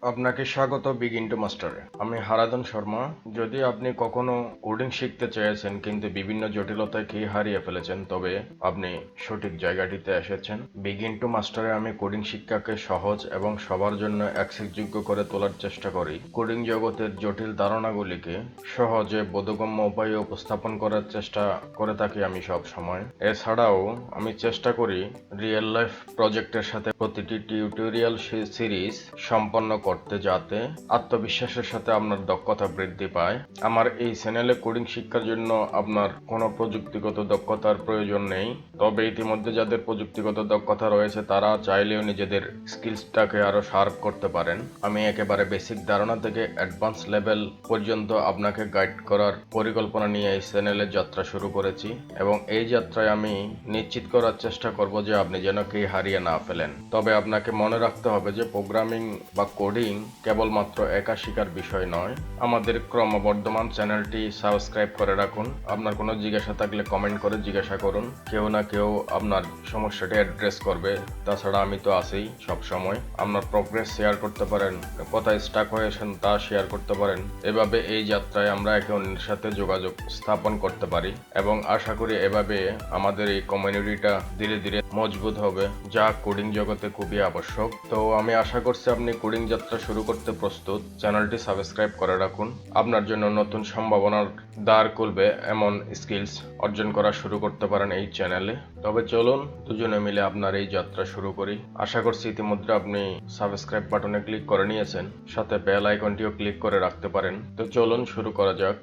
আপনাকে স্বাগত begin to মাস্টারে। আমি হারাধন শর্মা। যদি আপনি কখনো কোডিং শিখতে চেয়েছেন কিন্তু বিভিন্ন জটিলতায় কি হারিয়ে ফেলেছেন, তবে আপনি সঠিক জায়গাটিতে এসেছেন। বিগিন টু মাস্টারে আমি কোডিং শিক্ষাকে সহজ এবং সবার জন্য অ্যাক্সেসযোগ্য করে তোলার চেষ্টা করি। কোডিং জগতের জটিল ধারণাগুলিকে সহজে বোধগম্য উপায়ে উপস্থাপন করার চেষ্টা করে থাকি আমি সব সময়। এছাড়াও আমি চেষ্টা করি রিয়েল লাইফ প্রজেক্টের সাথে প্রতিটি টিউটোরিয়াল সিরিজ সম্পন্ন করতে, যাতে আত্মবিশ্বাসের সাথে আপনার দক্ষতা বৃদ্ধি পায়। আমার এই চ্যানেলে কোডিং শিক্ষার জন্য আপনার কোনো প্রযুক্তিগত দক্ষতার প্রয়োজন নেই, তবে ইতিমধ্যে যাদের প্রযুক্তিগত দক্ষতা রয়েছে তারা চাইলেও নিজেদের স্কিলসটাকে আরো শার্প করতে পারেন। আমি একেবারে বেসিক ধারণা থেকে অ্যাডভান্স লেভেল পর্যন্ত আপনাকে গাইড করার পরিকল্পনা নিয়ে এই চ্যানেলের যাত্রা শুরু করেছি, এবং এই যাত্রায় আমি নিশ্চিত করার চেষ্টা করব যে আপনি যেন কেউ হারিয়ে না ফেলেন। তবে আপনাকে মনে রাখতে হবে যে প্রোগ্রামিং বা কোডিং কেবলমাত্র একা শেখার বিষয় নয়। আমাদের ক্রমবর্ধমান চ্যানেলটি সাবস্ক্রাইব করে রাখুন। আপনার কোনো জিজ্ঞাসা থাকলে কমেন্ট করে জিজ্ঞাসা করুন, কেউ না কেউ আপনার সমস্যাটি অ্যাড্রেস করবে। তাছাড়া আমি তো আছেই সব সময়। আপনার প্রোগ্রেস শেয়ার করতে পারেন, কোথায় স্টাক হয়েছেন তা শেয়ার করতে পারেন। এভাবে এই যাত্রায় আমরা একে অন্যের সাথে যোগাযোগ স্থাপন করতে পারি, এবং আশা করি এভাবে আমাদের এই কমিউনিটিটা ধীরে ধীরে মজবুত হবে, যা কোডিং জগতে খুবই আবশ্যক। তো আমি আশা করছি আপনি কোডিং যাত্রা শুরু করতে প্রস্তুত। চ্যানেলটি সাবস্ক্রাইব করে রাখুন। আপনার জন্য নতুন সম্ভাবনার দ্বার খুলবে এমন স্কিলস অর্জন করা শুরু করতে পারেন এই চ্যানেলে। তবে চলুন দুজনে মিলে আপনার এই যাত্রা শুরু করি। আশা করছি ইতিমধ্যে আপনি সাবস্ক্রাইব বাটনে ক্লিক করে নিয়েছেন, সাথে বেল আইকনটিও ক্লিক করে রাখতে পারেন। তো চলুন শুরু করা যাক।